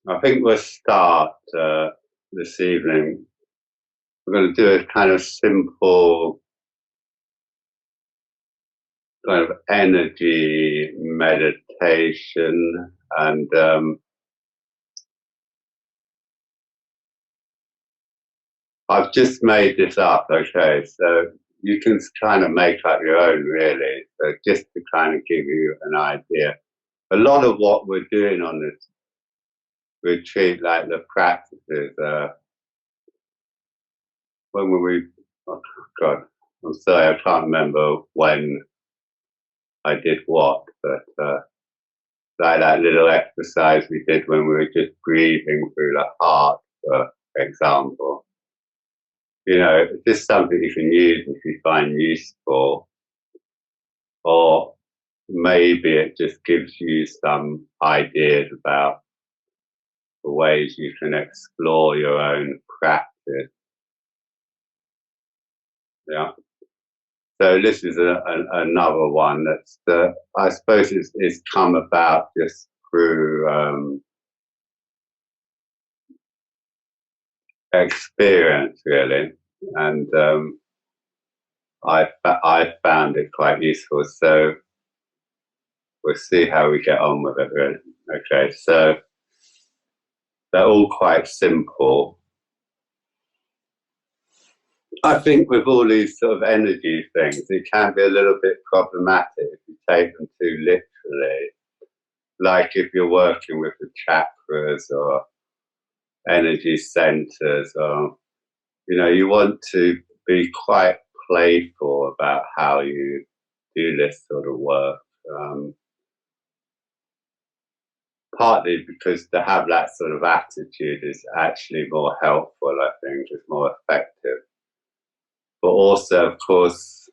I think we'll start this evening. We're going to do a kind of simple kind of energy meditation, and I've just made this up. Okay, so you can kind of make up your own, really. So just to kind of give you an idea, a lot of what we're doing on this retreat, like the practices, when were we? Oh God, I'm sorry, I can't remember when I did what, but like that little exercise we did when we were just breathing through the heart, for example. You know, it's just something you can use if you find useful, or maybe it just gives you some ideas about the ways you can explore your own practice. Yeah. So this is another one that's, I suppose it's come about just through experience, really, and I found it quite useful. So we'll see how we get on with it, really. Okay, so they're all quite simple. I think with all these sort of energy things, it can be a little bit problematic if you take them too literally. Like if you're working with the chakras or energy centers, or, you know, you want to be quite playful about how you do this sort of work. Partly because to have that sort of attitude is actually more helpful, I think, is more effective. But also, of course,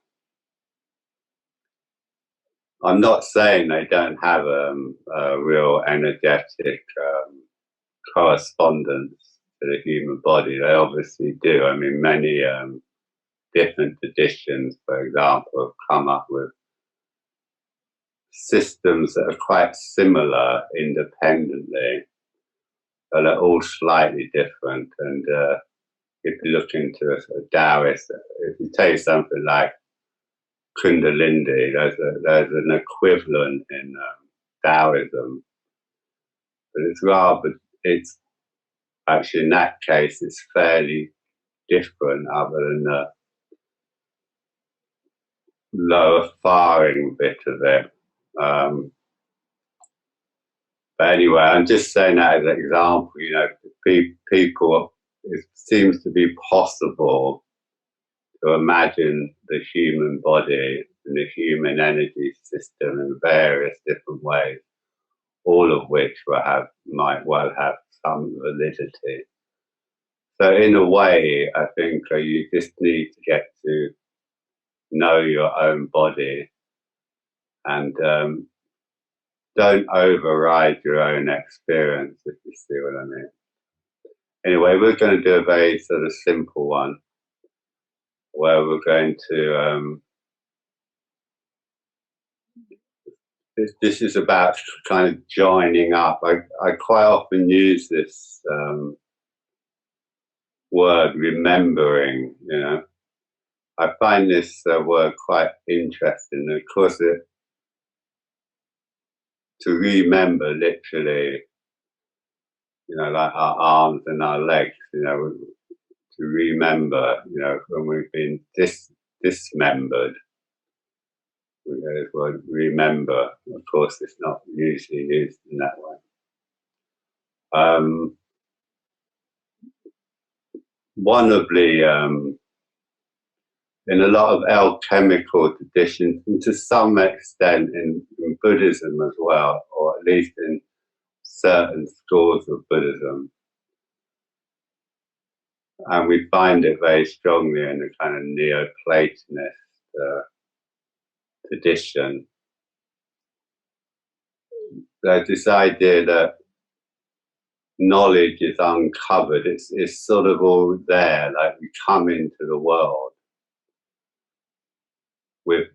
I'm not saying they don't have a real energetic correspondence to the human body. They obviously do. I mean, many different traditions, for example, have come up with systems that are quite similar independently, but they're all slightly different. And if you look into a Taoist, if you take something like Kundalini, there's an equivalent in Taoism, but it's actually in that case, it's fairly different other than the lower firing bit of it. But anyway, I'm just saying that as an example, you know, people, it seems to be possible to imagine the human body and the human energy system in various different ways, all of which might well have some validity. So in a way, I think you just need to get to know your own body, and don't override your own experience, if you see what I mean. Anyway, we're going to do a very sort of simple one where we're going to this is about kind of joining up. I quite often use this word remembering, you know. I find this word quite interesting. Of course, to remember literally, you know, like our arms and our legs, you know, to remember, you know, when we've been dismembered. We go this word remember. Of course, it's not usually used in that way. One of the in a lot of alchemical traditions, and to some extent in Buddhism as well, or at least in certain schools of Buddhism, and we find it very strongly in the kind of Neoplatonist tradition. There's this idea that knowledge is uncovered. It's sort of all there, like we come into the world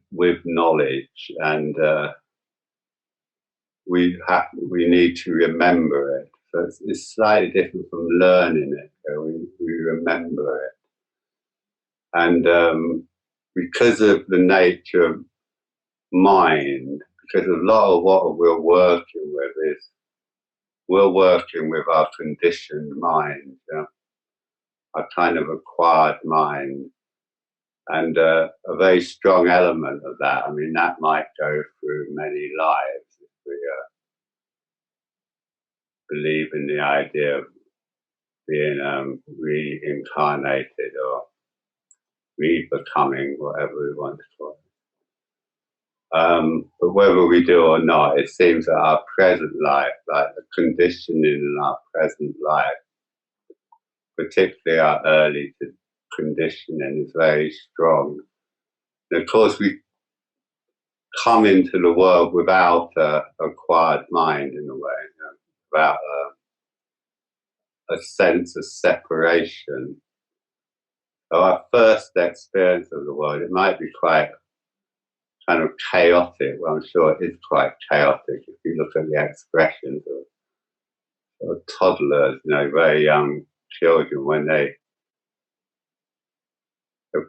with knowledge, and we need to remember it. So it's slightly different from learning it. So we remember it. And because of the nature of mind, because a lot of what we're working with is we're working with our conditioned mind, our kind of acquired mind. And a very strong element of that, I mean, that might go through many lives if we believe in the idea of being reincarnated or re-becoming, whatever we want to call it. But whether we do or not, it seems that our present life, like the conditioning in our present life, particularly our early conditioning, is very strong. And of course, we come into the world without an acquired mind, in a way, without a sense of separation. So our first experience of the world, it might be quite kind of chaotic. Well, I'm sure it is quite chaotic if you look at the expressions of toddlers, very young children, when they've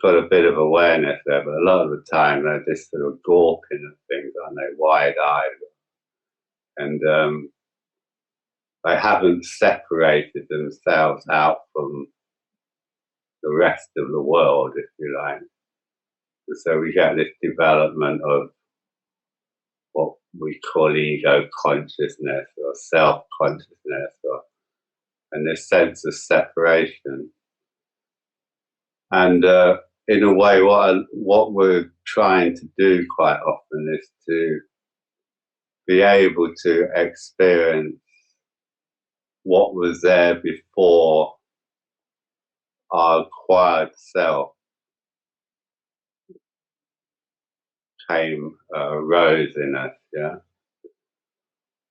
got a bit of awareness there, but a lot of the time they're just sort of gawping at things, aren't they, wide-eyed. And they haven't separated themselves out from the rest of the world, if you like. So we get this development of what we call ego consciousnness or self-consciousness, and this sense of separation. And in a way, what we're trying to do quite often is to be able to experience what was there before our acquired self arose in us,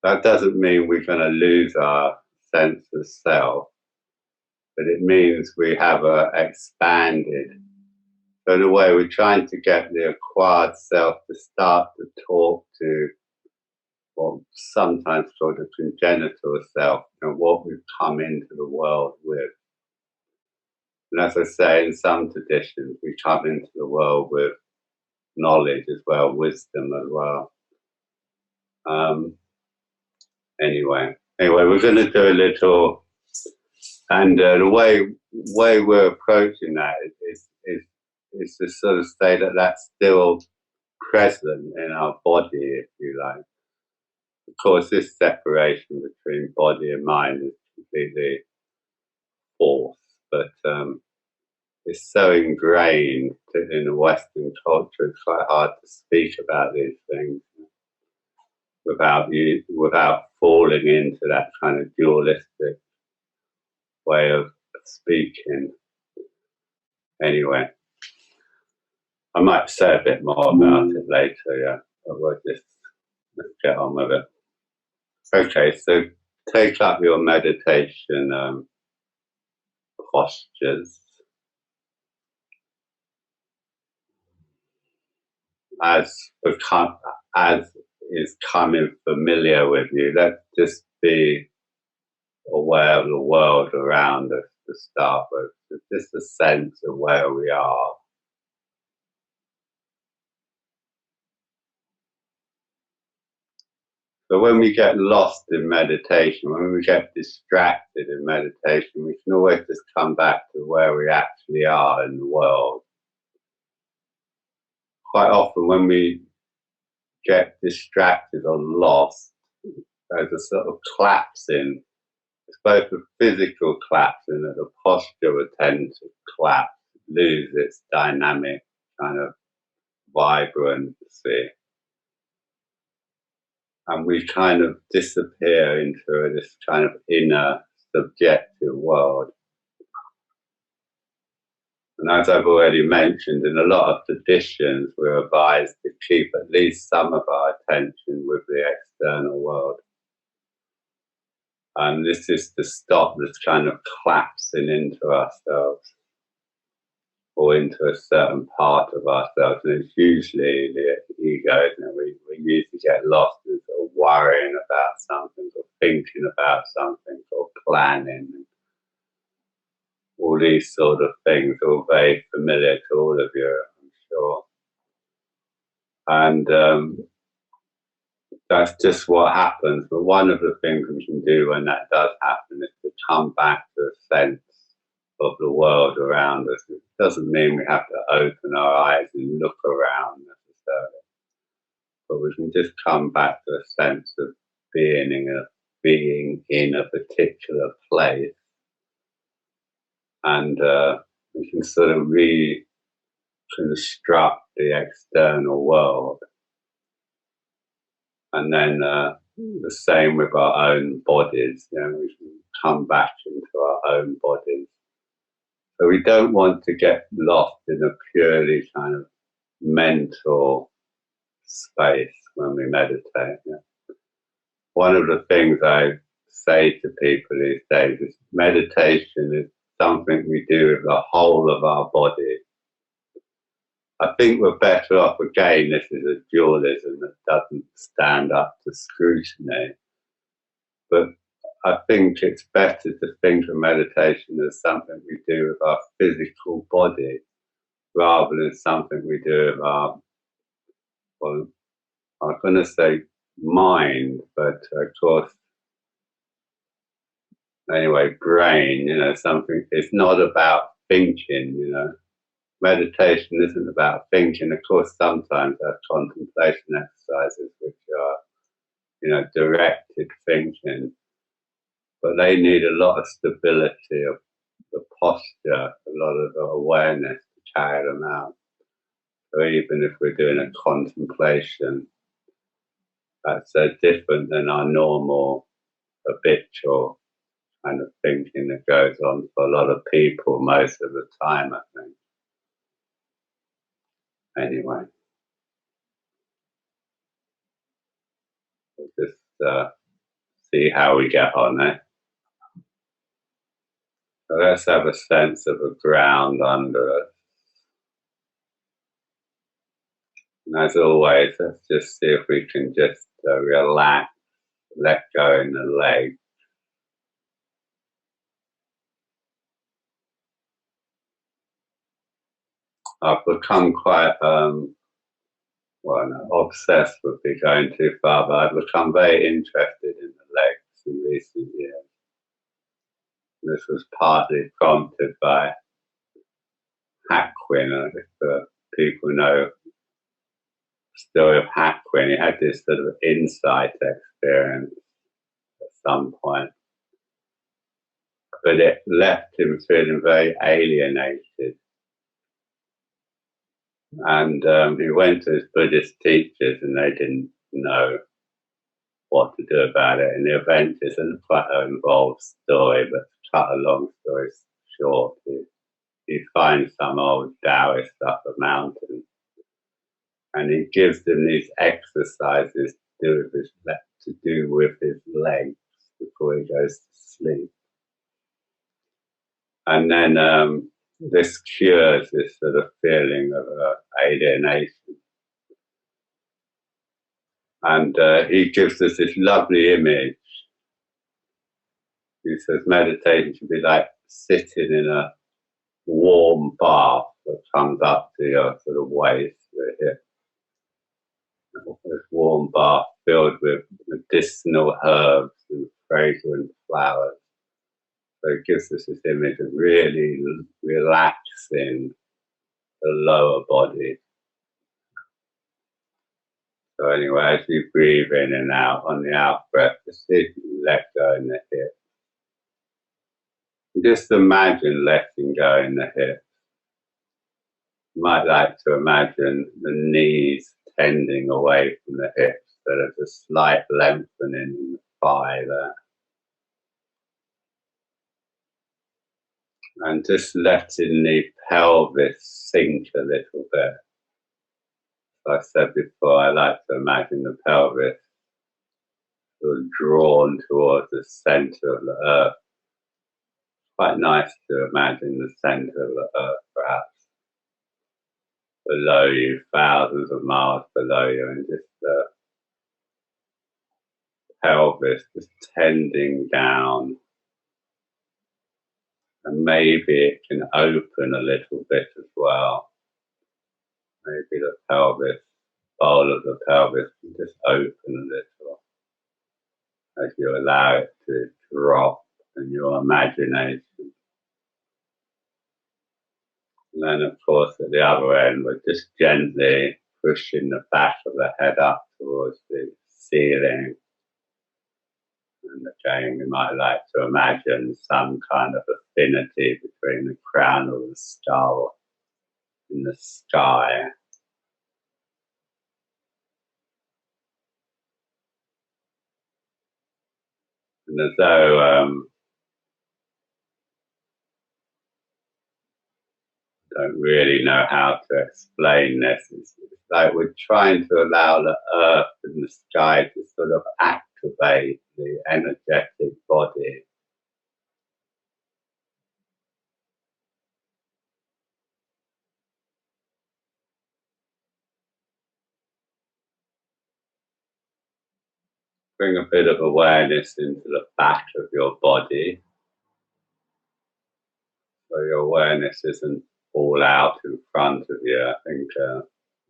That doesn't mean we're going to lose our sense of self, but it means we have expanded. So in a way, we're trying to get the acquired self to start to talk to what sometimes called a congenital self, what we've come into the world with. And as I say, in some traditions, we come into the world with knowledge as well, wisdom as well. Anyway, we're going to do a little, and the way we're approaching that is to sort of say that that's still present in our body, if you like. Of course, this separation between body and mind is completely false, but it's so ingrained in the Western culture, it's quite hard to speak about these things without falling into that kind of dualistic way of speaking. Anyway, I might say a bit more about it later, but let's get on with it. Okay, so take up your meditation postures as is coming familiar with you. Let's just be aware of the world around us to start with. Just a sense of where we are. But when we get lost in meditation, when we get distracted in meditation, we can always just come back to where we actually are in the world. Quite often when we get distracted or lost, there's a sort of collapsing. It's both a physical collapsing that the posture would tend to collapse, lose its dynamic kind of vibrancy. And we kind of disappear into this kind of inner subjective world. And as I've already mentioned, in a lot of traditions, we're advised to keep at least some of our attention with the external world. And this is to stop this kind of collapsing into ourselves or into a certain part of ourselves. And it's usually the ego, we usually get lost in sort of worrying about something or thinking about something planning, all these sort of things, all very familiar to all of you, I'm sure. And that's just what happens. But one of the things we can do when that does happen is to come back to a sense of the world around us. It doesn't mean we have to open our eyes and look around necessarily, but we can just come back to a sense of being in a particular place, and we can sort of reconstruct the external world. And then the same with our own bodies. You know, we can come back into our own bodies. So we don't want to get lost in a purely kind of mental space when we meditate. Yeah. One of the things I say to people these days is meditation is something we do with the whole of our body. I think we're better off, again, this is a dualism that doesn't stand up to scrutiny, but I think it's better to think of meditation as something we do with our physical body rather than something we do with our, well, I'm going to say mind, but of course, anyway, brain, you know, something, it's not about thinking, you know. Meditation isn't about thinking. Of course, sometimes there's contemplation exercises which are, you know, directed thinking, but they need a lot of stability of the posture, a lot of awareness to carry them out. So even if we're doing a contemplation, that's different than our normal habitual kind of thinking that goes on for a lot of people most of the time, I think. Anyway, we'll just see how we get on it. So let's have a sense of a ground under us. And as always, let's just see if we can just relax, let go in the legs. I've become quite, obsessed would be going too far, but I've become very interested in the legs in recent years. This was partly prompted by Hakwin. If people know the story of Hakwin, he had this sort of insight experience at some point, but it left him feeling very alienated. And he went to his Buddhist teachers and they didn't know what to do about it. And the event is quite an involved story, but to cut a long story short, he finds some old Taoist up a mountain and he gives them these exercises to do with his legs before he goes to sleep. And then this cures this sort of feeling of alienation. And he gives us this lovely image. He says meditation should be like sitting in a warm bath that comes up to your sort of waist, your hip. This warm bath filled with medicinal herbs and fragrant flowers. So it gives us this image of really relaxing the lower body. So anyway, as you breathe in and out, on the out breath, just let go in the hip. Just imagine letting go in the hip. You might like to imagine the knees tending away from the hips, so there's a slight lengthening in the thigh there. And just letting the pelvis sink a little bit. As I said before, I like to imagine the pelvis sort of drawn towards the center of the earth. Quite nice to imagine the center of the earth, perhaps below you, thousands of miles below you, and just the pelvis just tending down And maybe it can open a little bit as well. Maybe the pelvis, bowl of the pelvis can just open a little as you allow it to drop in your imagination. And then, of course, at the other end, we're just gently pushing the back of the head up towards the ceiling. And again, we might like to imagine some kind of affinity between the crown of the skull and the sky. And as though I don't really know how to explain this. It's like we're trying to allow the earth and the sky to sort of activate the energetic body. Bring a bit of awareness into the back of your body. So your awareness isn't all out in front of you. I think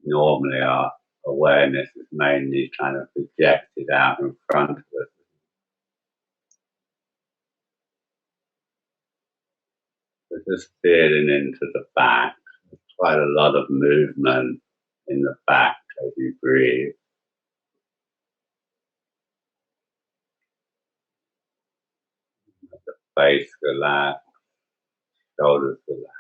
normally our awareness is mainly kind of projected out in front of us. So just feeling into the back. There's quite a lot of movement in the back as you breathe. The face relax, shoulders relax.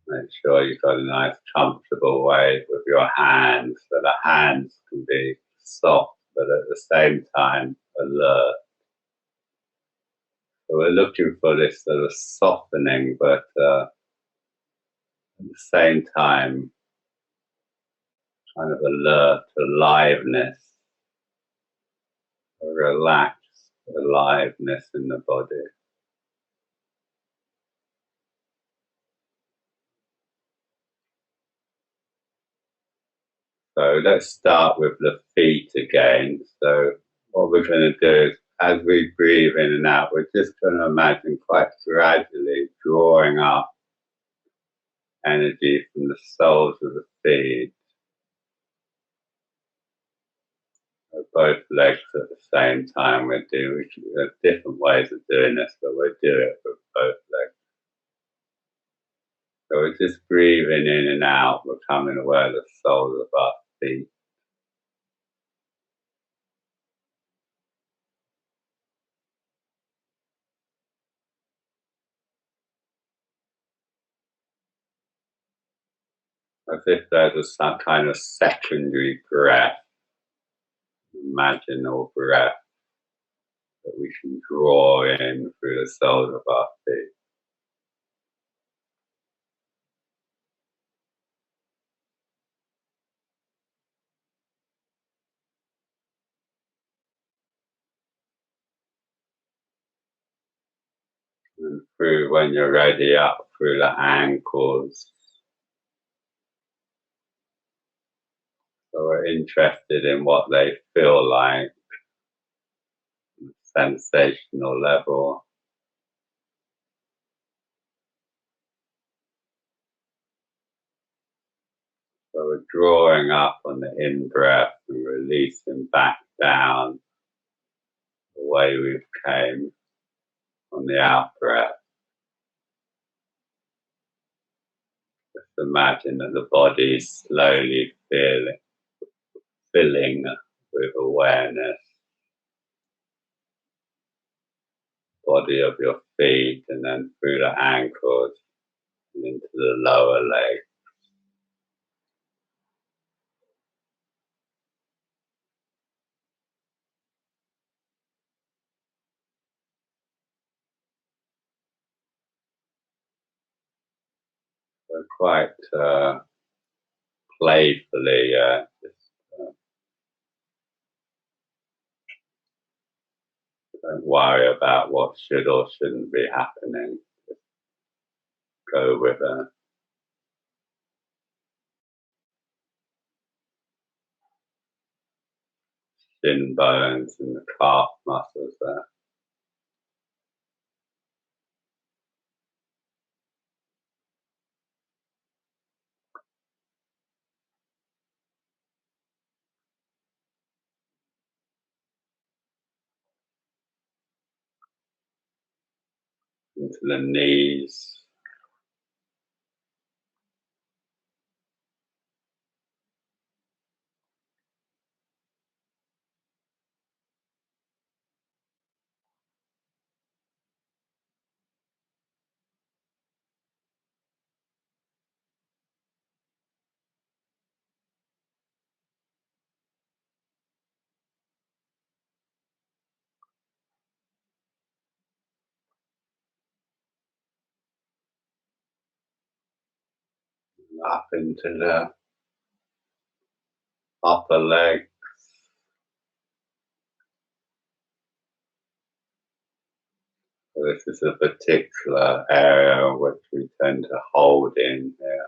Make sure you've got a nice comfortable way with your hands, so the hands can be soft but at the same time alert. So we're looking for this sort of softening, but at the same time kind of alert, aliveness, a relaxed aliveness in the body. So let's start with the feet again. So what we're going to do is, as we breathe in and out, we're just going to imagine quite gradually drawing up energy from the soles of the feet, both legs at the same time. There's different ways of doing this, but we'll do it with both legs. So we're just breathing in and out, becoming aware of the soles of our feet. As if there's some kind of secondary breath, imaginal breath that we can draw in through the soles of our feet. And through, when you're ready, up through the ankles. So we're interested in what they feel like, sensational level. So we're drawing up on the in-breath and releasing back down the way we came on the out-breath. Just imagine that the body is slowly filling with awareness. Body of your feet, and then through the ankles and into the lower leg. So quite playfully, don't worry about what should or shouldn't be happening. Just go with it. Shin bones and the calf muscles there. into the knees, up into the upper leg. So this is a particular area which we tend to hold in here.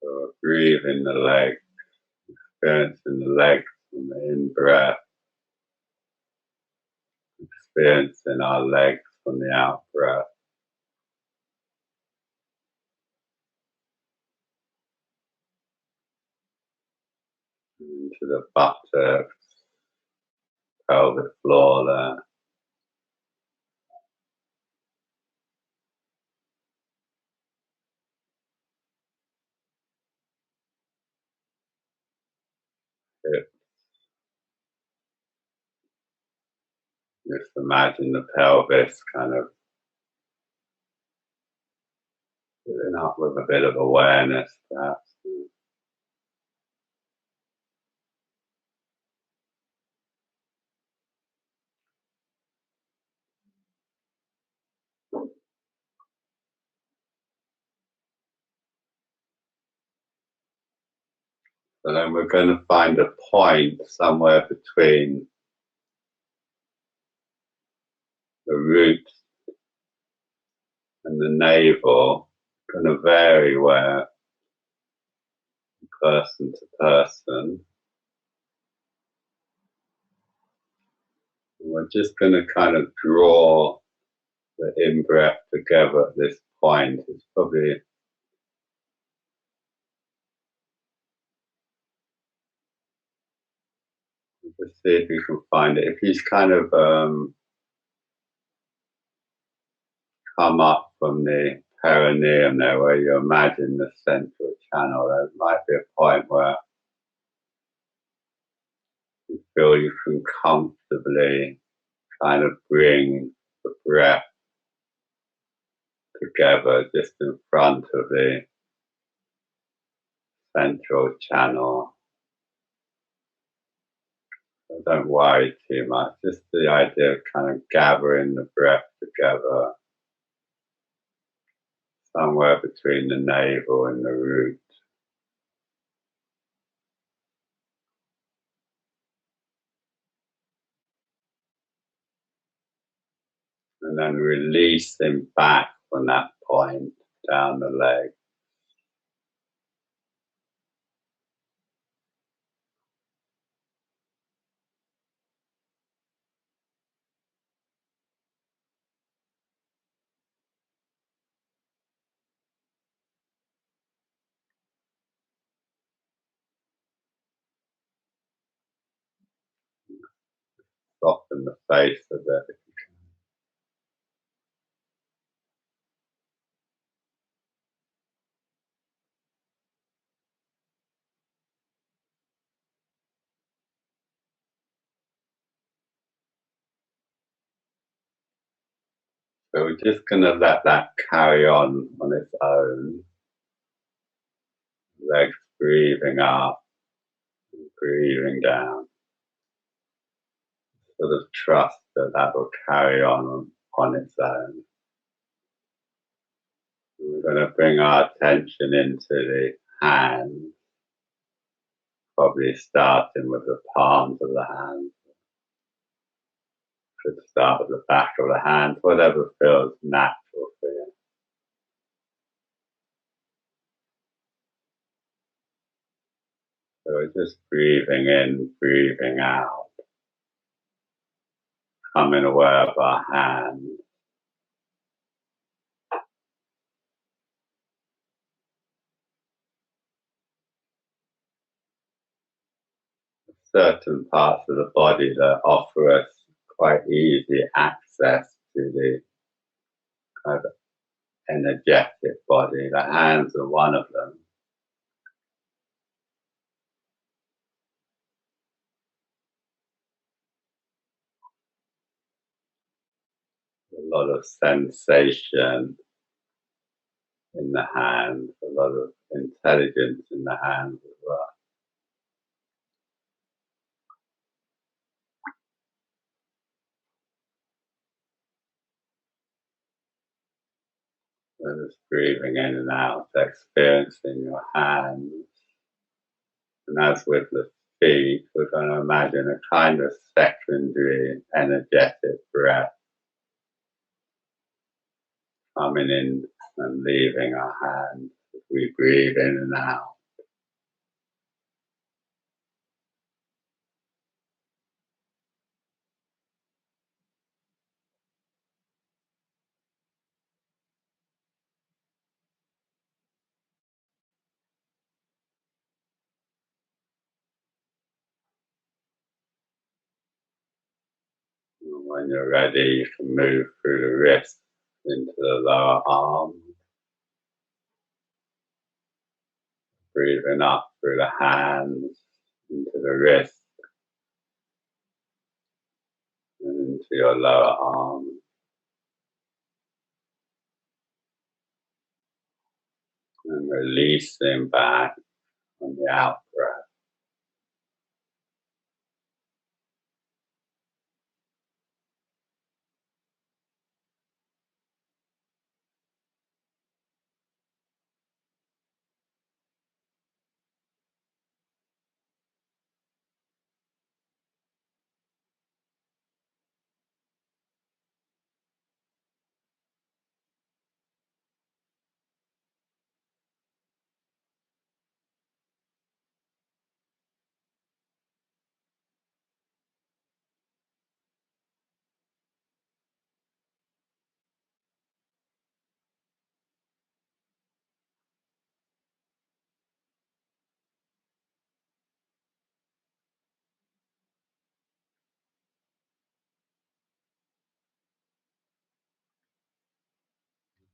So breathe in the leg, experiencing the legs from the in-breath, experiencing our legs from the out-breath. Into the buttocks, pelvic floor there. Hips. Just imagine the pelvis kind of filling up with a bit of awareness, perhaps. So then we're going to find a point somewhere between the root and the navel. Going to vary where person to person. We're just going to kind of draw the in-breath together at this point. It's probably just see if you can find it. If you kind of come up from the perineum there, where you imagine the central channel, there might be a point where you feel you can comfortably kind of bring the breath together just in front of the central channel. So don't worry too much, just the idea of kind of gathering the breath together somewhere between the navel and the root. And then releasing back from that point down the leg. Soften the face a bit. So we're just going to let that carry on its own. Legs breathing up, breathing down. Sort of trust that that will carry on its own. We're going to bring our attention into the hands, probably starting with the palms of the hands. Could start with the back of the hands, whatever feels natural for you. So we're just breathing in, breathing out, becoming aware of our hands. Certain parts of the body that offer us quite easy access to the kind of energetic body. The hands are one of them. A lot of sensation in the hands, a lot of intelligence in the hands as well. So just breathing in and out, experiencing your hands. And as with the feet, we're going to imagine a kind of secondary energetic breath coming in and leaving our hands as we breathe in and out. And when you're ready, you can move through the wrists into the lower arms, breathing up through the hands into the wrists and into your lower arms. And releasing back on the out breath.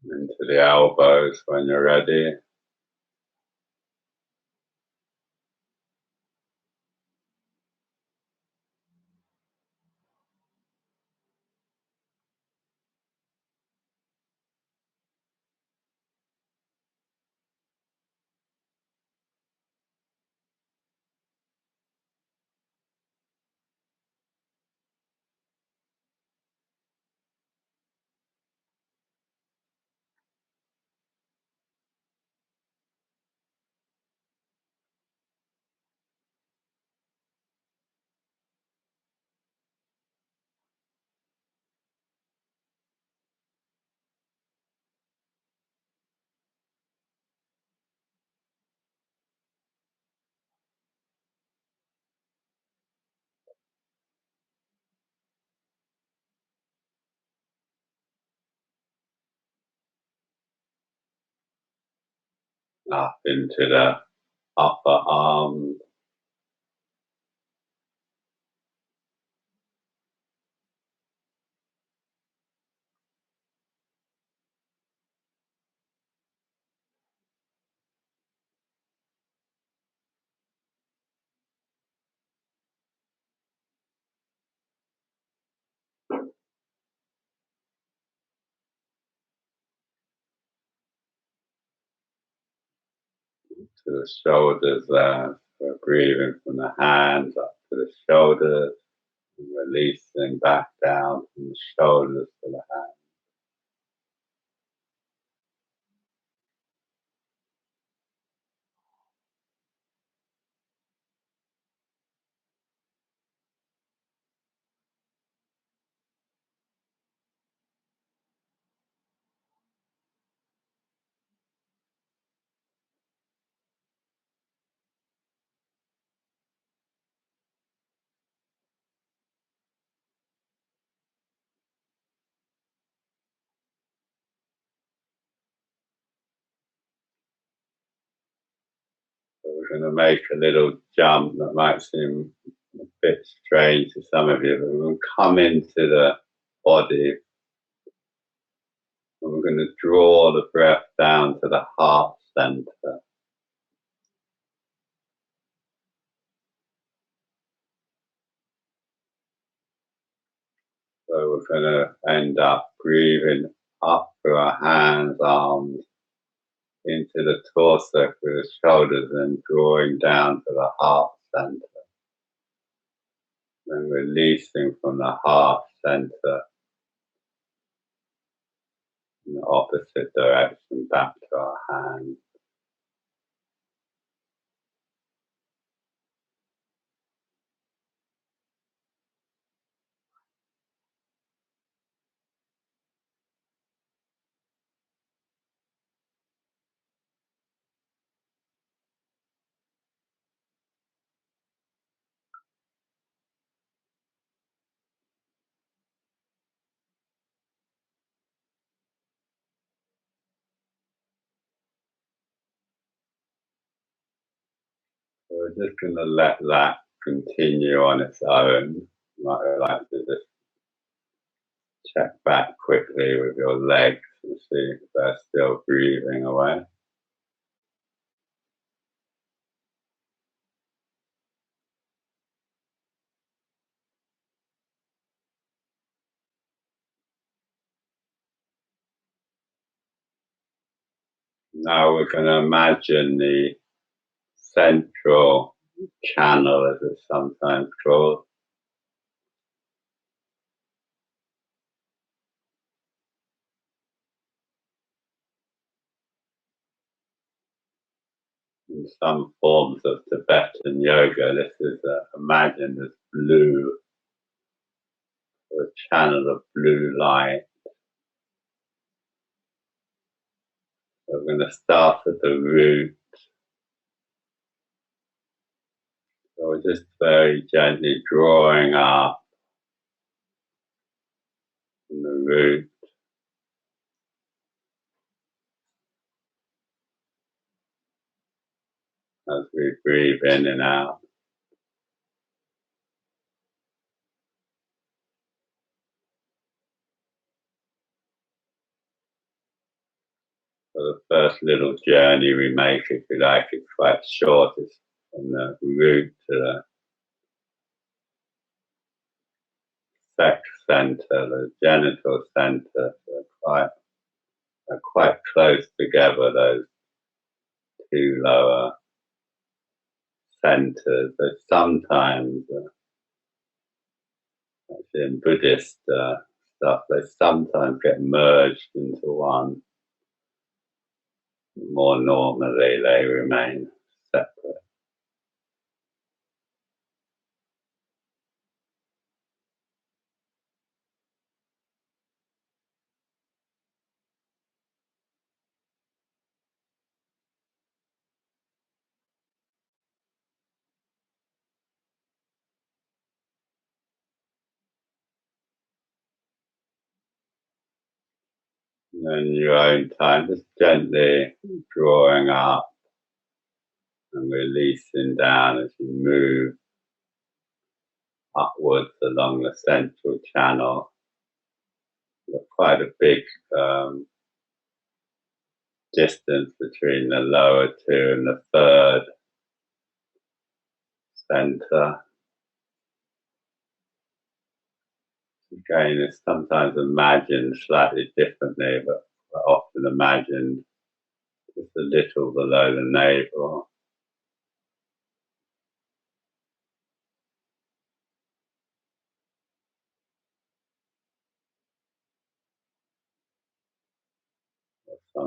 Into the elbows when you're ready. Up into the upper arms. the shoulders there. So breathing from the hands up to the shoulders, and releasing back down from the shoulders to the hands. So we're going to make a little jump that might seem a bit strange to some of you, but we're going to come into the body and we're going to draw the breath down to the heart center. So we're going to end up breathing up through our hands, arms, into the torso through the shoulders and drawing down to the heart center. Then releasing from the heart center in the opposite direction back to our hands. So we're just going to let that continue on its own. You might like to just check back quickly with your legs and see if they're still breathing away. Now we're going to imagine the central channel, as it's sometimes called. In some forms of Tibetan yoga, this is imagined as blue, a channel of blue light. So we're going to start at the root. So we're just very gently drawing up from the root. As we breathe in and out. So the first little journey we make, if you like, is quite short. It's from the root to the sex center, the genital center. So quite close together, those two lower centers. But sometimes, actually in Buddhist stuff, they sometimes get merged into one. More normally, they remain separate. In your own time, just gently drawing up and releasing down as you move upwards along the central channel. There's quite a big distance between the lower two and the third center. Again, it's sometimes imagined slightly differently, but often imagined just a little below the navel.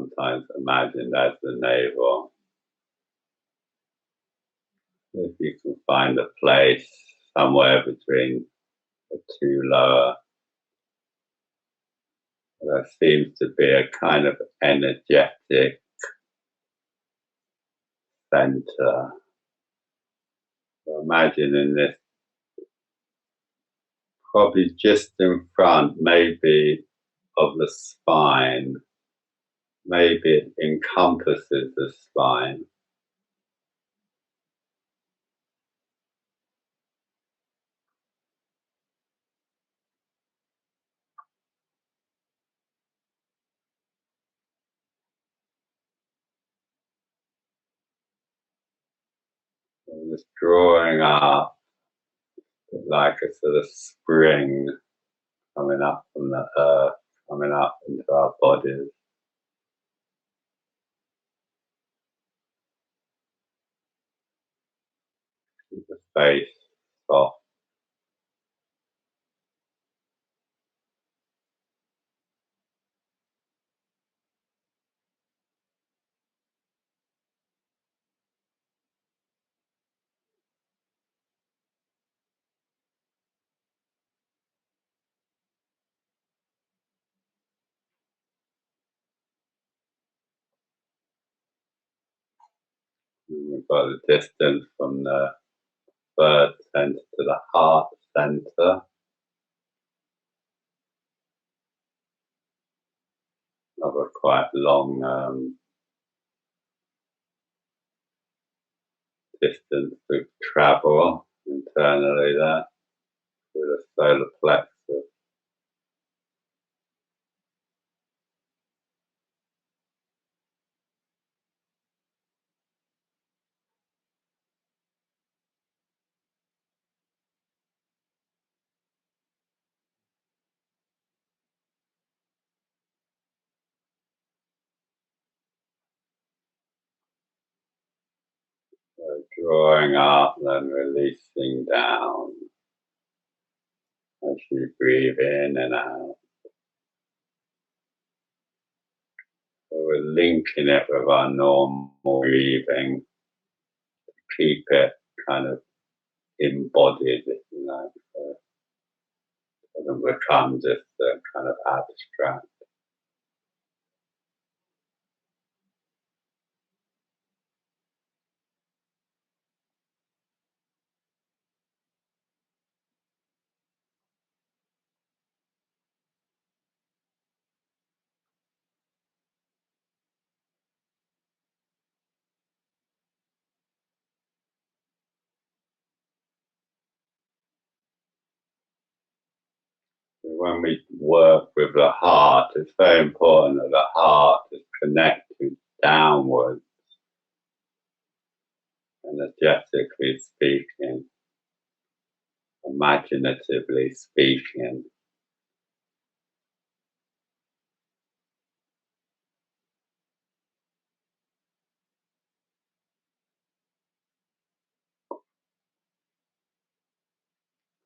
sometimes imagined as the navel. If you can find a place somewhere between the two lower, there seems to be a kind of energetic center. So imagine in this, probably just in front, maybe of the spine, maybe it encompasses the spine. So just drawing up like a sort of spring coming up from the earth, coming up into our bodies. Keep the face soft. And we've got the distance from the bird center to the heart center. Another quite long distance to travel internally there through the solar plexus. So drawing up, then releasing down as you breathe in and out. So we're linking it with our normal breathing to keep it kind of embodied, if you like. So it doesn't become just a kind of abstract. When we work with the heart, it's very important that the heart is connected downwards, energetically speaking, imaginatively speaking.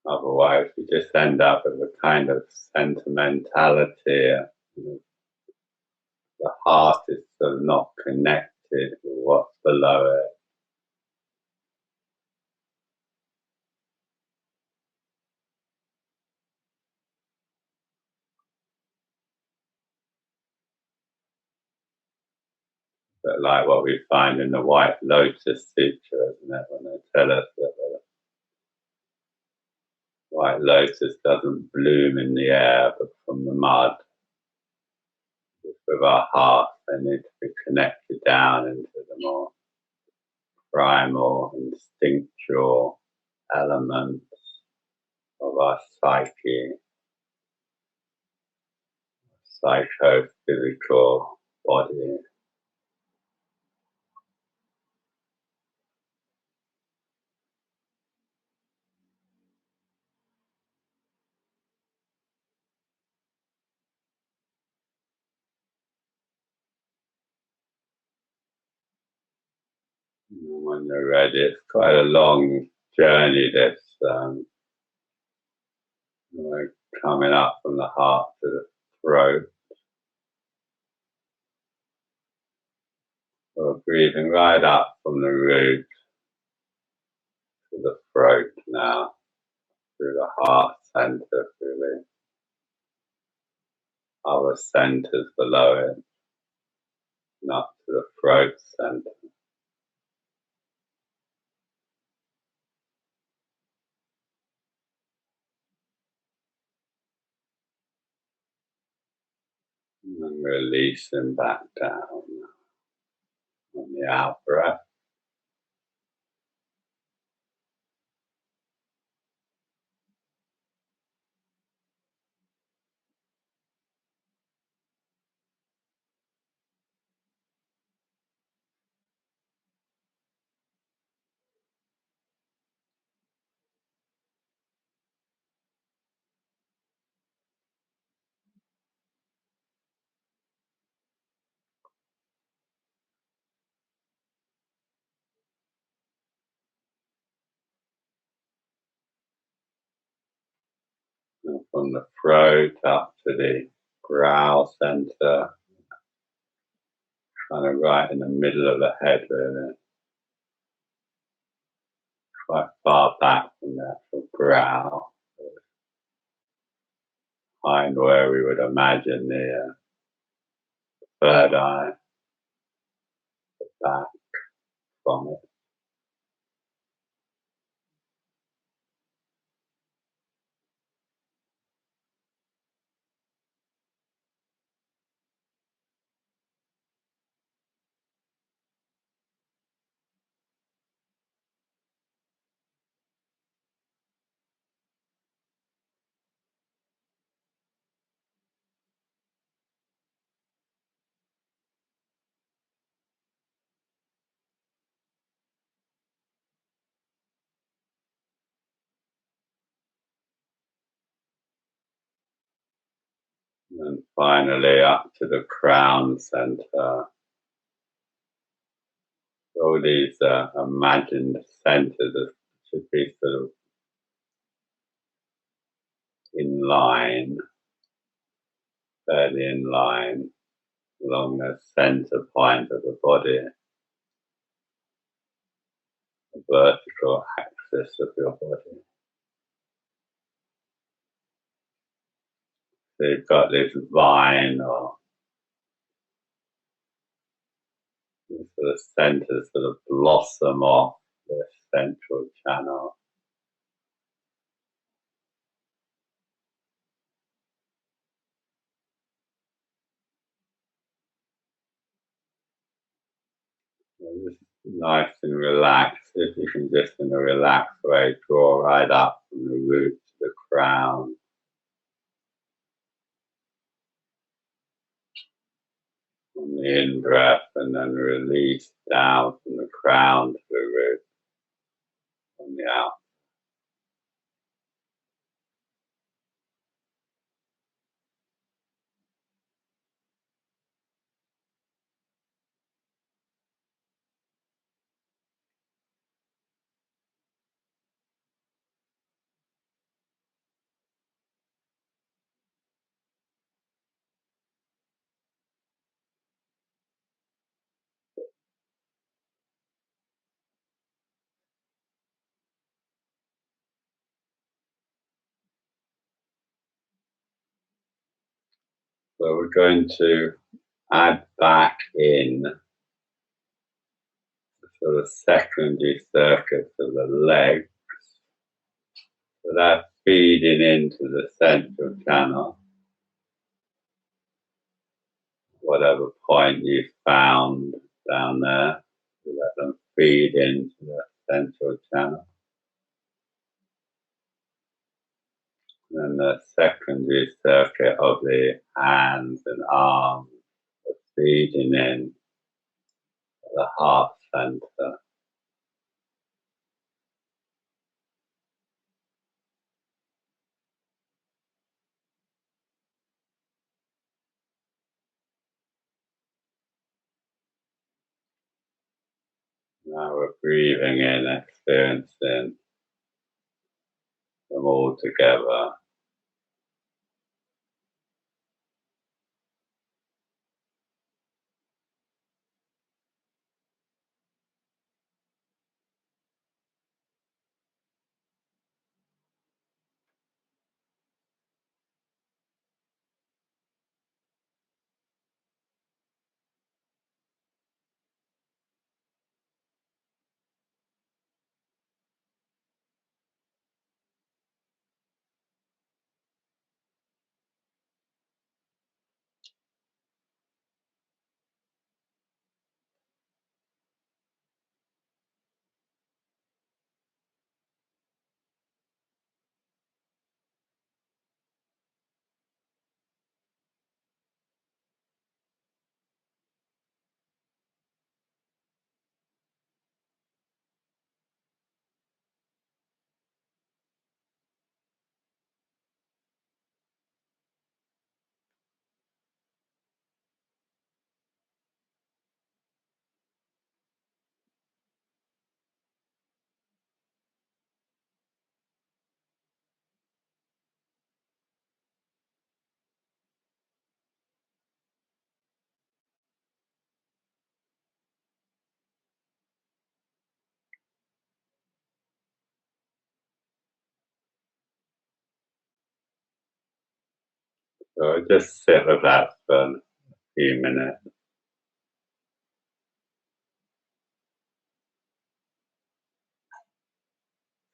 Otherwise, we just end up with a kind of sentimentality. The heart is still not connected with what's below it. But like what we find in the White Lotus Sutra, isn't it? When they tell us that the White Lotus doesn't bloom in the air, but from the mud. With our hearts, they need to be connected down into the more primal, instinctual elements of our psyche, psychophysical body. And when you're ready, it's quite a long journey that's coming up from the heart to the throat. We're breathing right up from the root to the throat now, through the heart center, through the other centers below it, not to the throat center. And releasing back down on the out breath. And from the throat up to the brow center, kind of right in the middle of the head, really. Quite far back from the actual brow, behind where we would imagine the third eye, back from it. And finally up to the crown center. All these imagined centers should be sort of in line, fairly in line, along the center point of the body, the vertical axis of your body. So you've got this vine or this sort of centers sort of blossom off the central channel. And just nice and relaxed. If you can just in a relaxed way draw right up from the root to the crown. On the in breath and then release down from the crown to the root on the out. So we're going to add back in the sort of secondary circuits of the legs. So that's feeding into the central channel. Whatever point you found down there, so let them feed into the central channel. And the secondary circuit of the hands and arms are feeding in the heart center. Now we're breathing in, experiencing them all together. So just sit with that for a few minutes.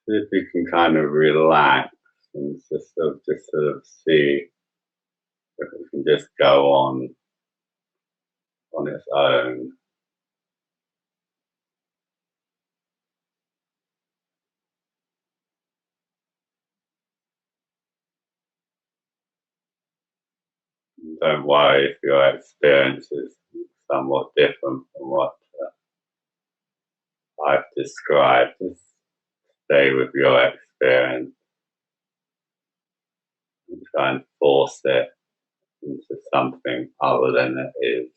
See if you can kind of relax and just sort of see if it can just go on its own. Don't worry if your experience is somewhat different from what I've described. Just stay with your experience and try and force it into something other than it is.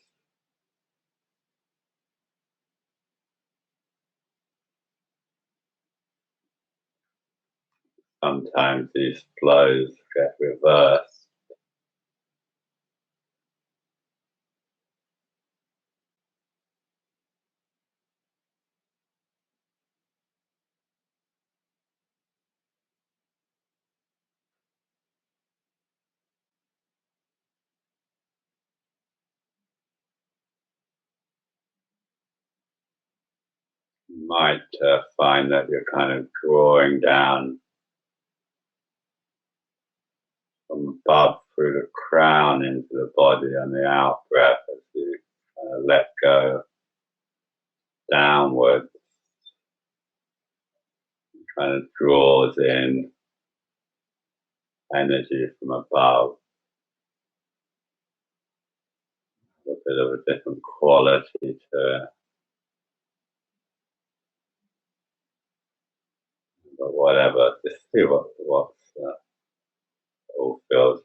Sometimes these flows get reversed. You might find that you're kind of drawing down from above through the crown into the body on the out breath as you let go downward, kind of draws in energy from above, a bit of a different quality to it. But whatever, just see what all feels.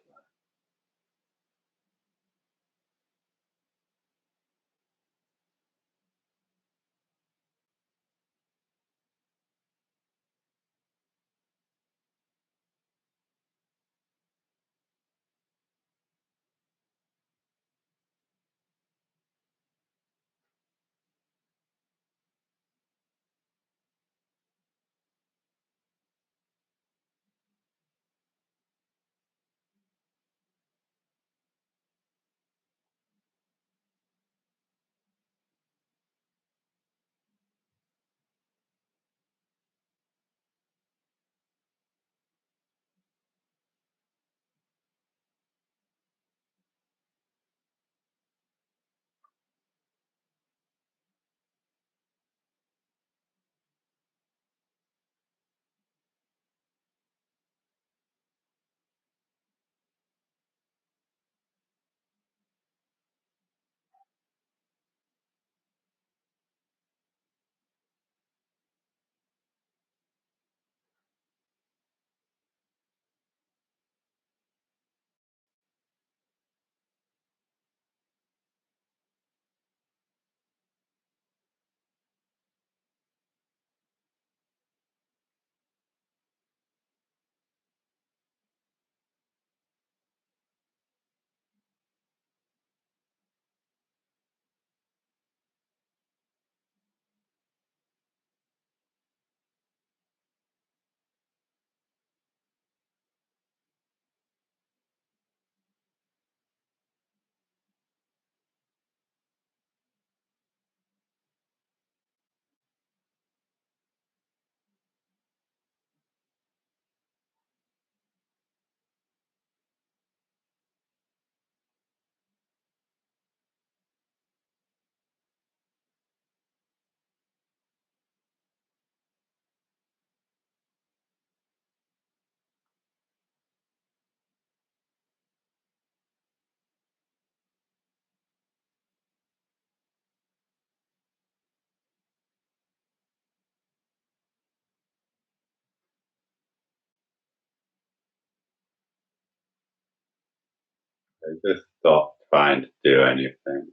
So just stop trying to do anything.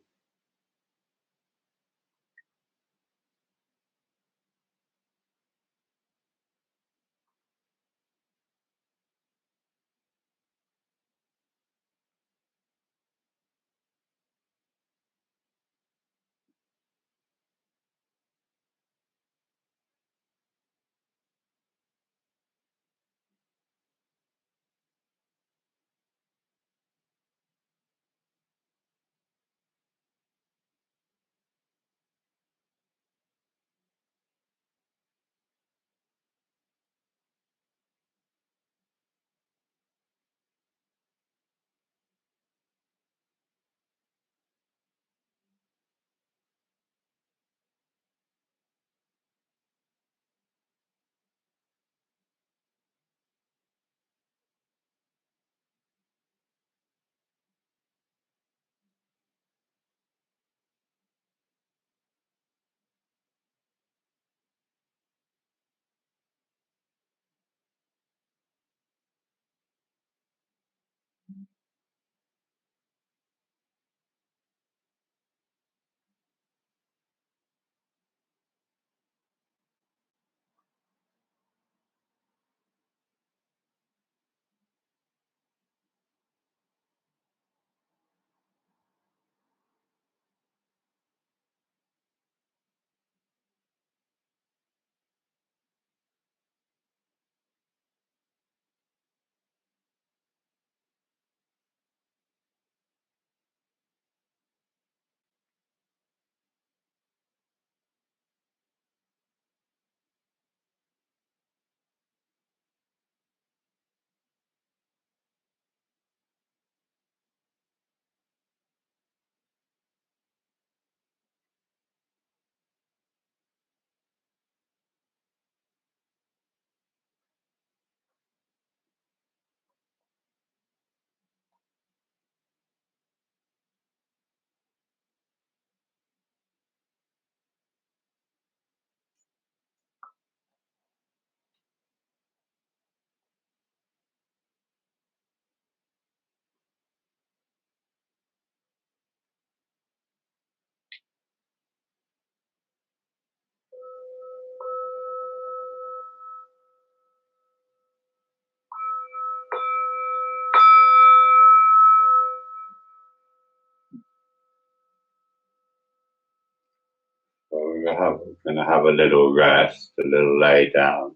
going to have a little rest, a little lay down.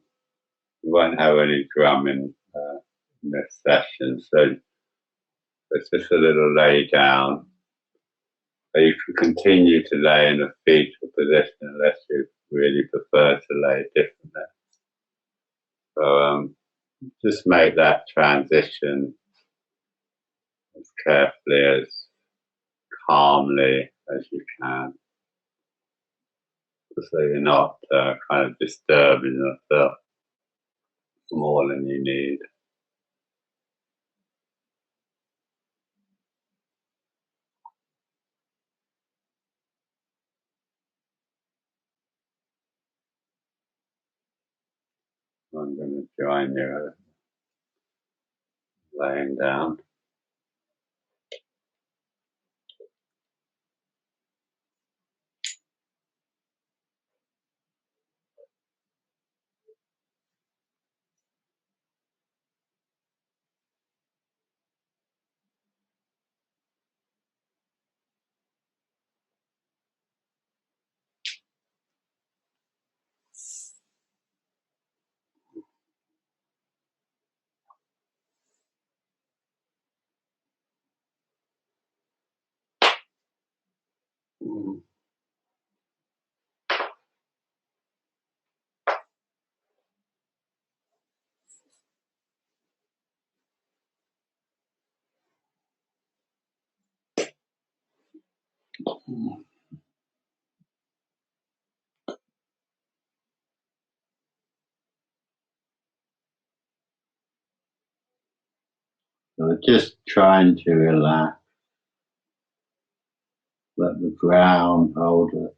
We won't have any drumming in this session, so it's just a little lay down. So you can continue to lay in a fetal position unless you really prefer to lay differently. So just make that transition as carefully, as calmly as you can, so you're not kind of disturbing yourself more than you need. I'm going to join you laying down. So just trying to relax, let the ground hold it.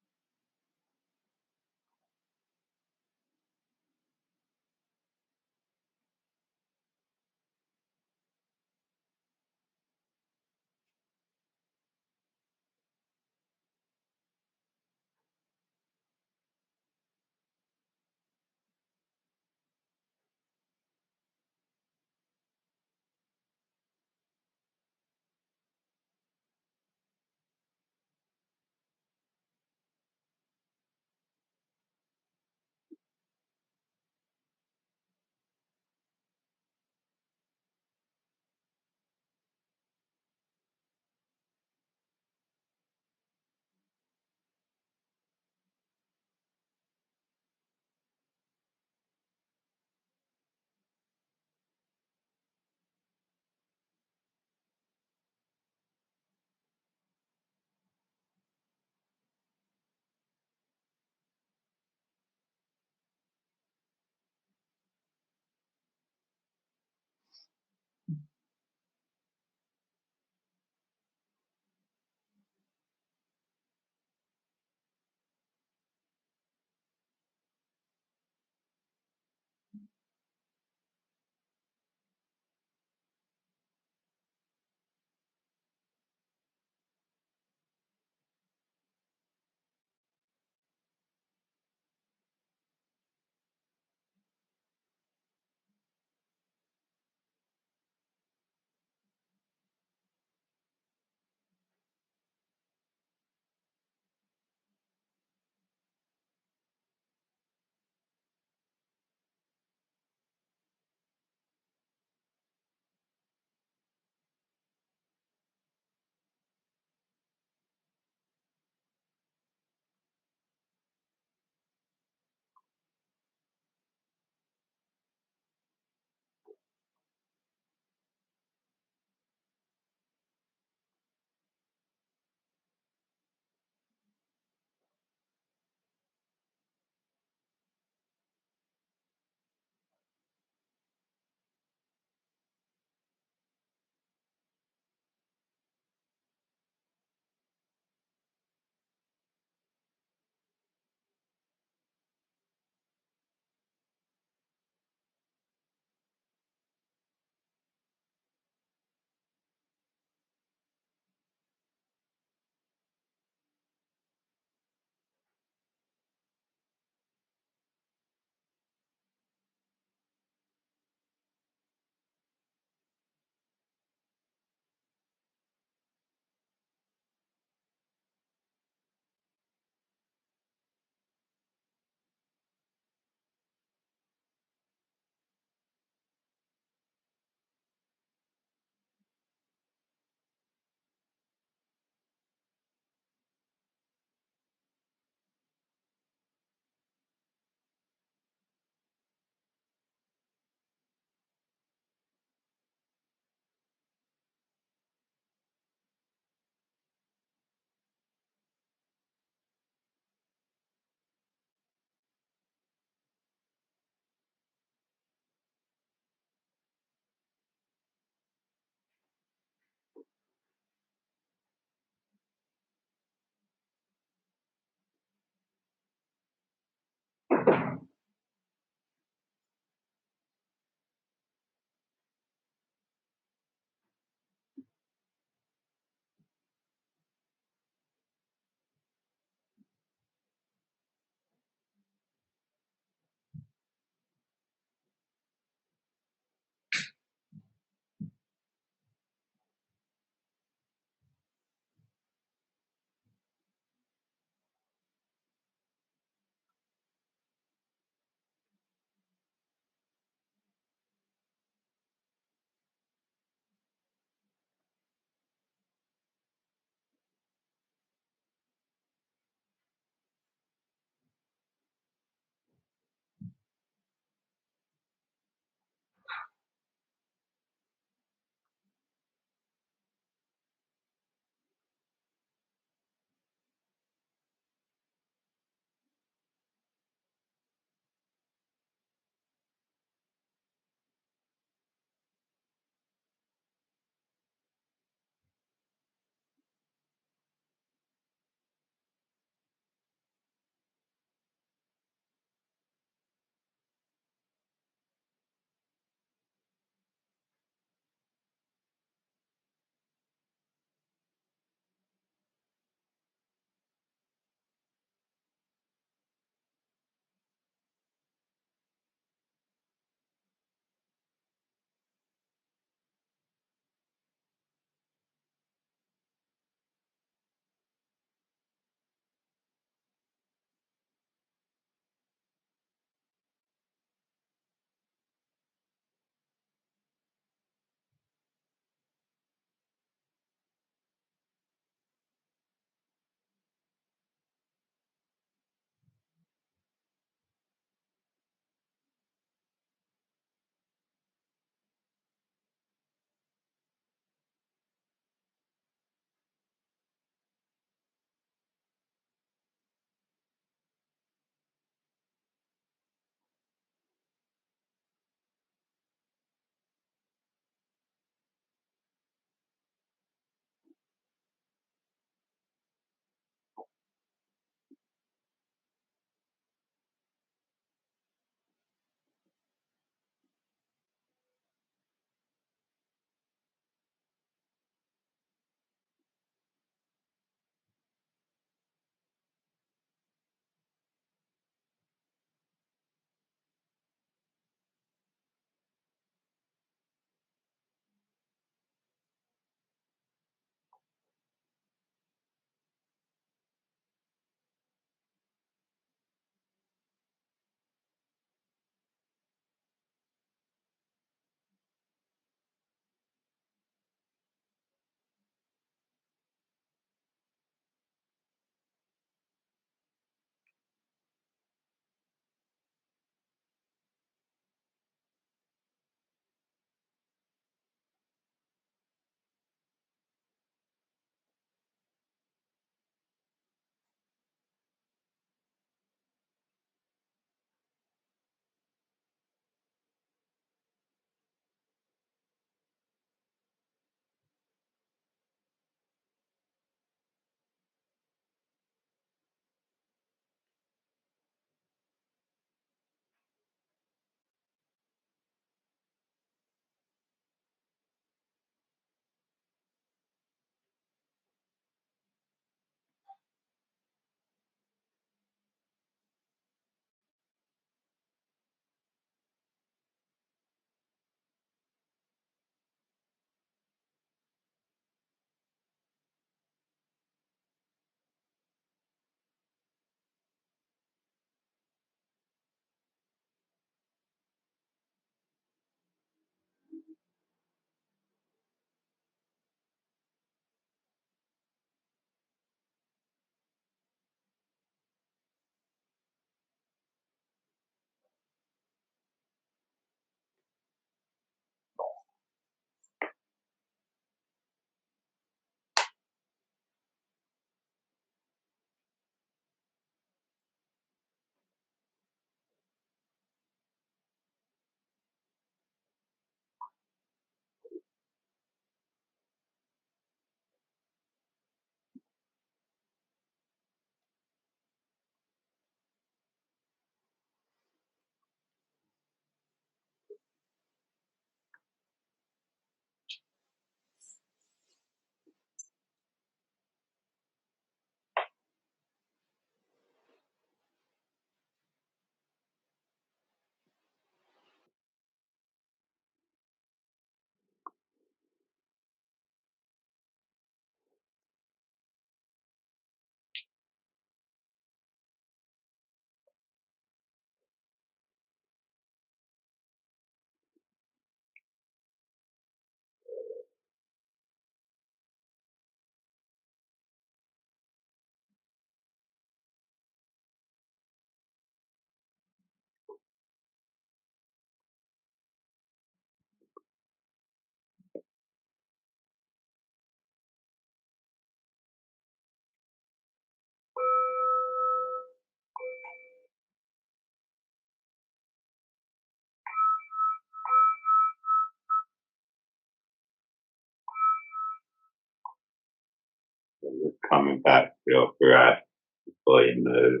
Just coming back to your breath before you move.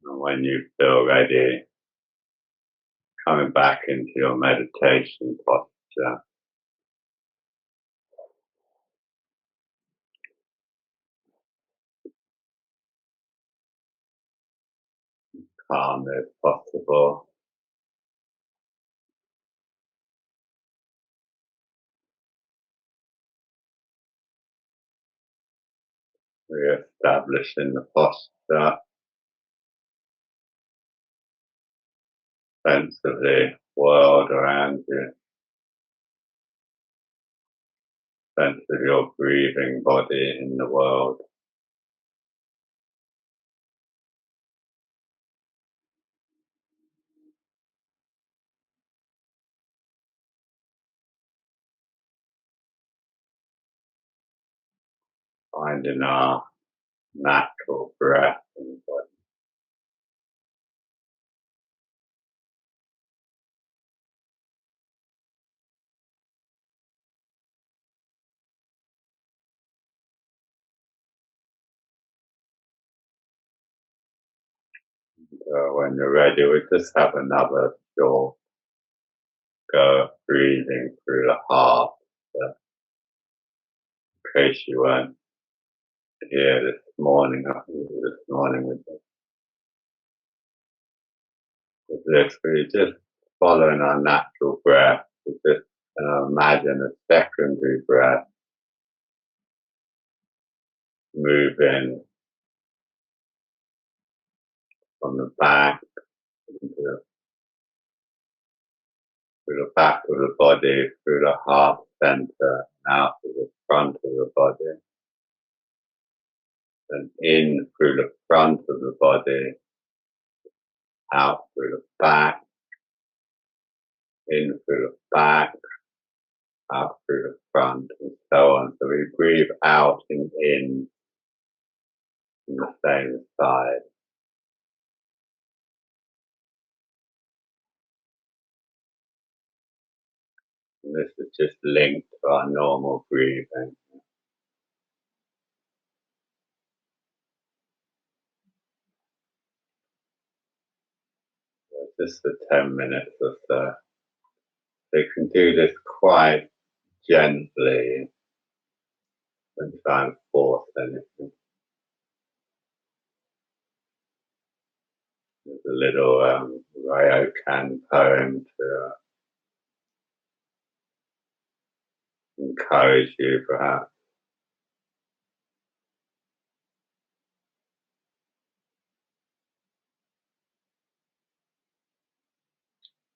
And when you feel ready, coming back into your meditation posture. Calm as possible. Re-establishing the posture, sense of the world around you, sense of your breathing body in the world. Finding our natural breath in the body. When you're ready, we just have another short go of breathing through the heart. In case you weren't here this morning, with this, we're just following our natural breath. We just imagine a secondary breath moving from the back into through the back of the body, through the heart center, out to the front of the body, and in through the front of the body, out through the back, in through the back, out through the front, and so on. So we breathe out and in from the same side. And this is just linked to our normal breathing. So just for 10 minutes or so. You can do this quite gently and try and force anything. There's a little Ryokan poem to encourage you, perhaps.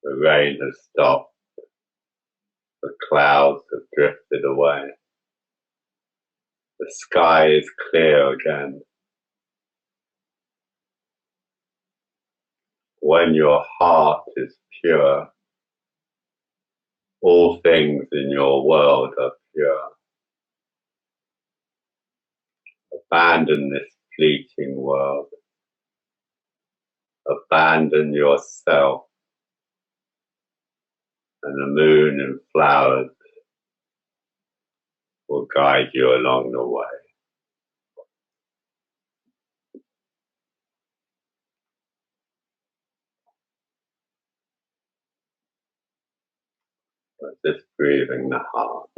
The rain has stopped. The clouds have drifted away. The sky is clear again. When your heart is pure, all things in your world are pure. Abandon this fleeting world. Abandon yourself, and the moon and flowers will guide you along the way. But just breathing the heart.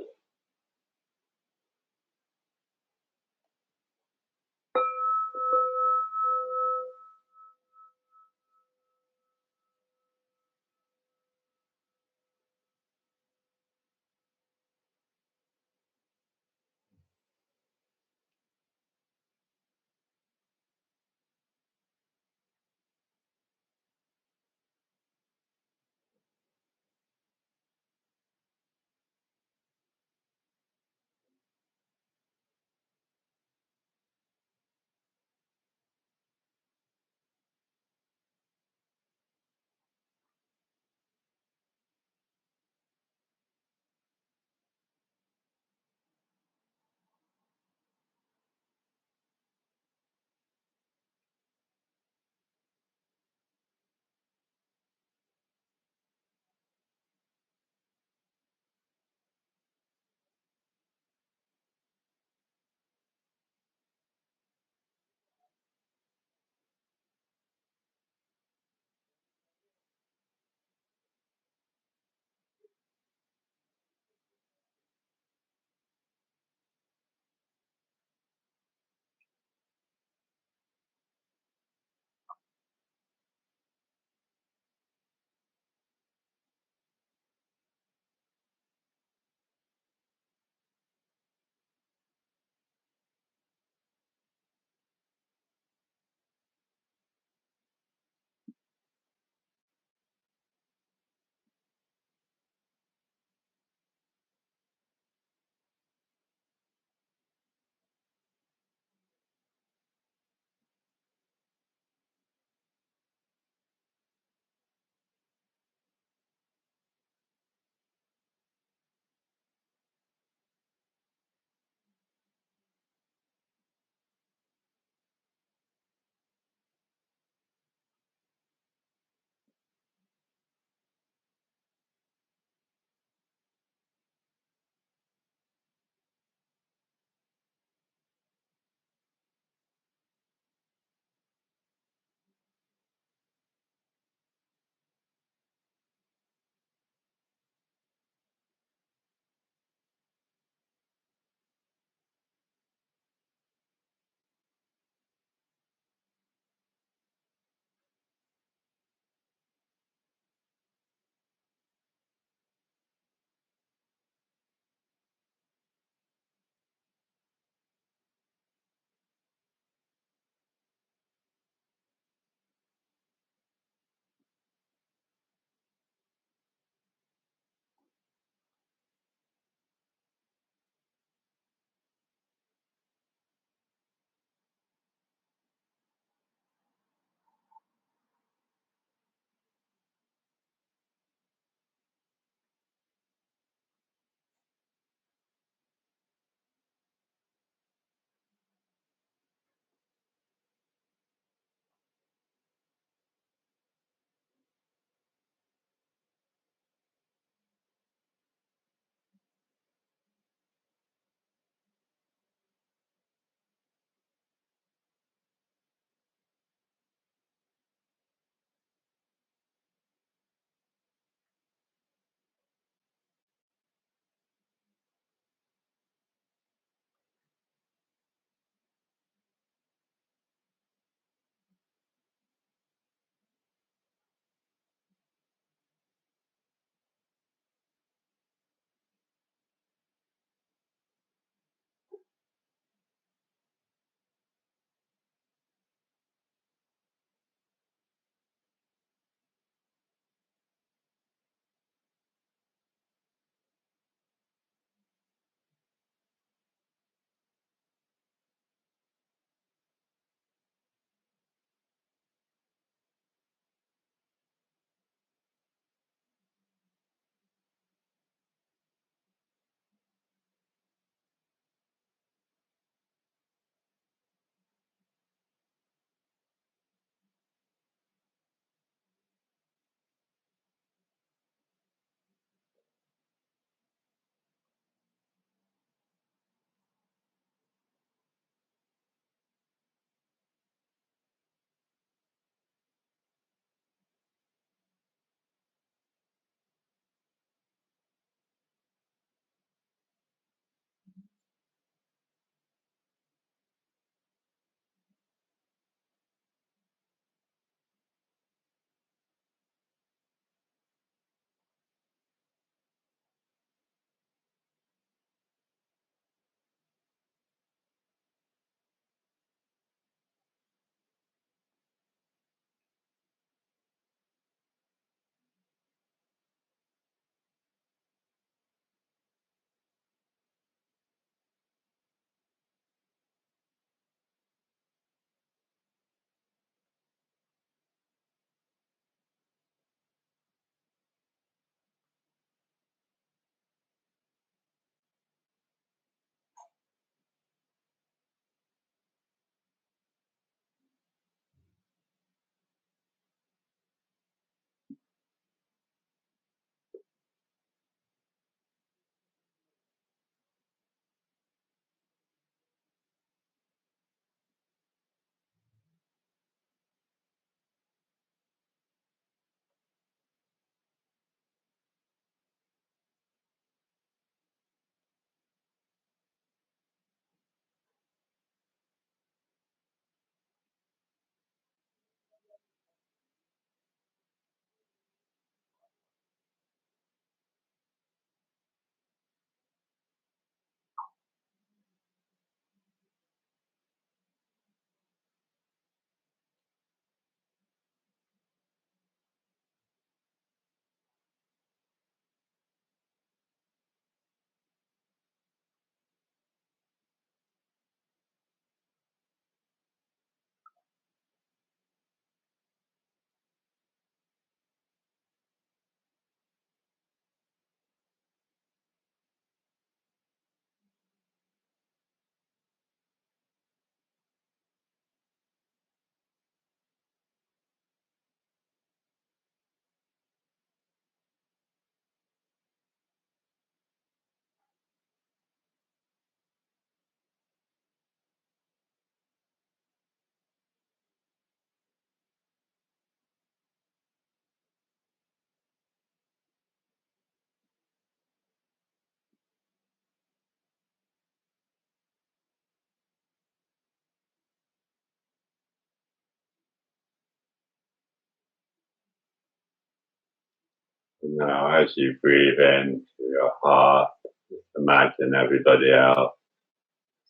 Now, as you breathe into your heart, just imagine everybody else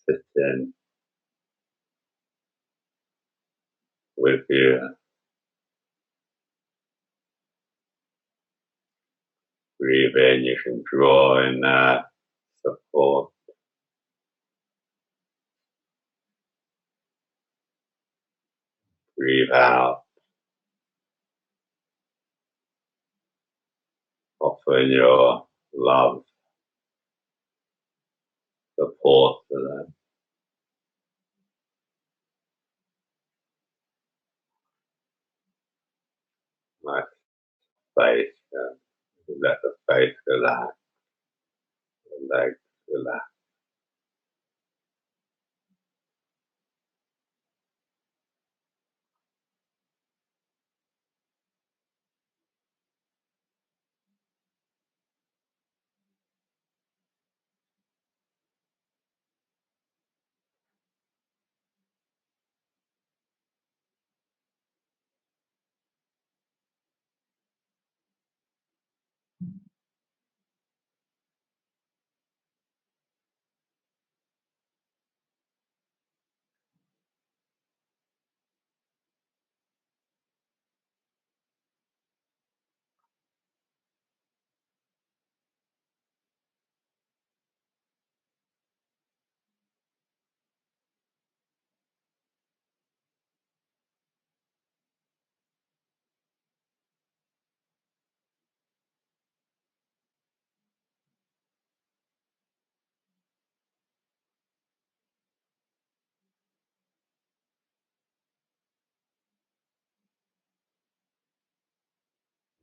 sitting with you. Breathe in, you can draw in that support. Breathe out, offer your love, support to them. Nice face, let the face relax, the legs relax.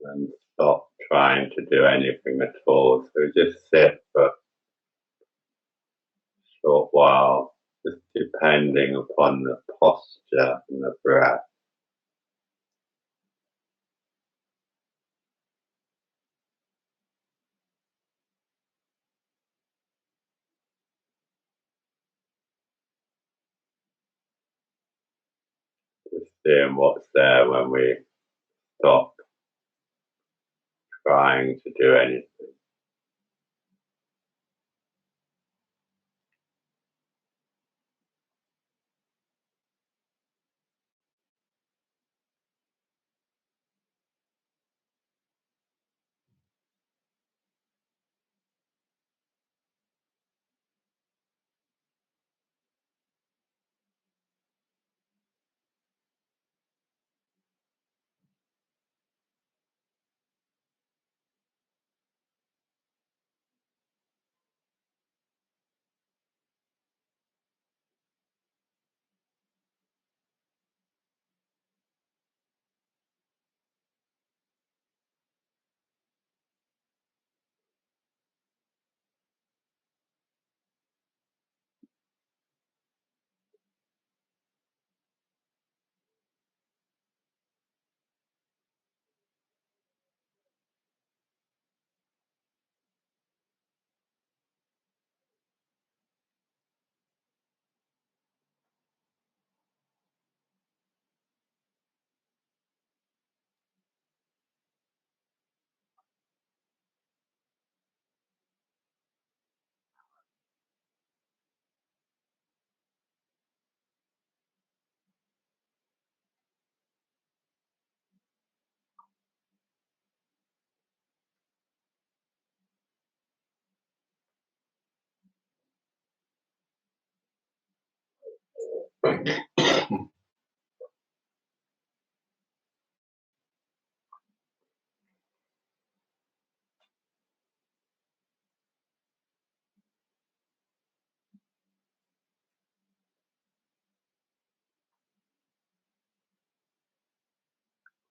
And stop trying to do anything at all. So just sit for a short while, just depending upon the posture and the breath. Just seeing what's there when we stop trying to do anything.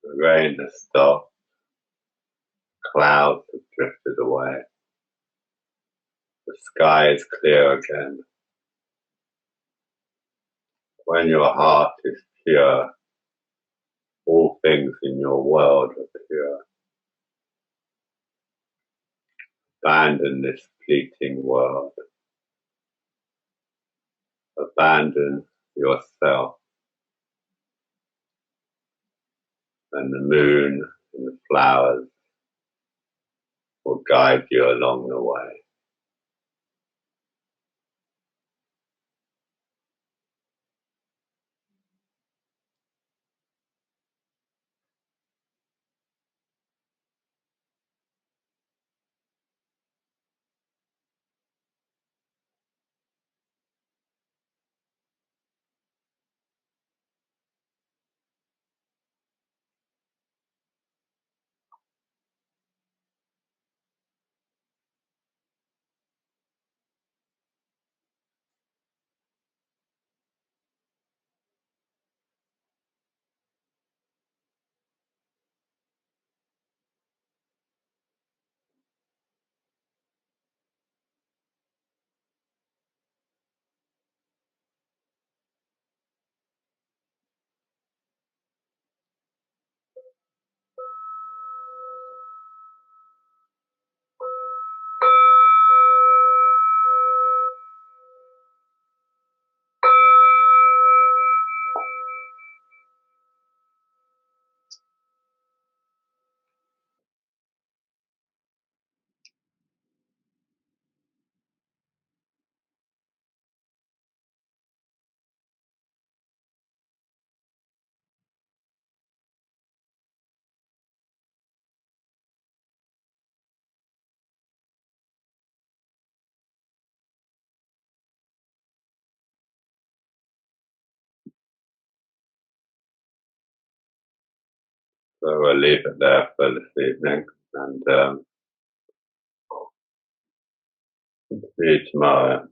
The rain has stopped, clouds have drifted away, the sky is clear again. When your heart is pure, all things in your world are pure. Abandon this fleeting world. Abandon yourself and the moon and the flowers guide you along the way. So we'll leave it there for this evening, and see you tomorrow.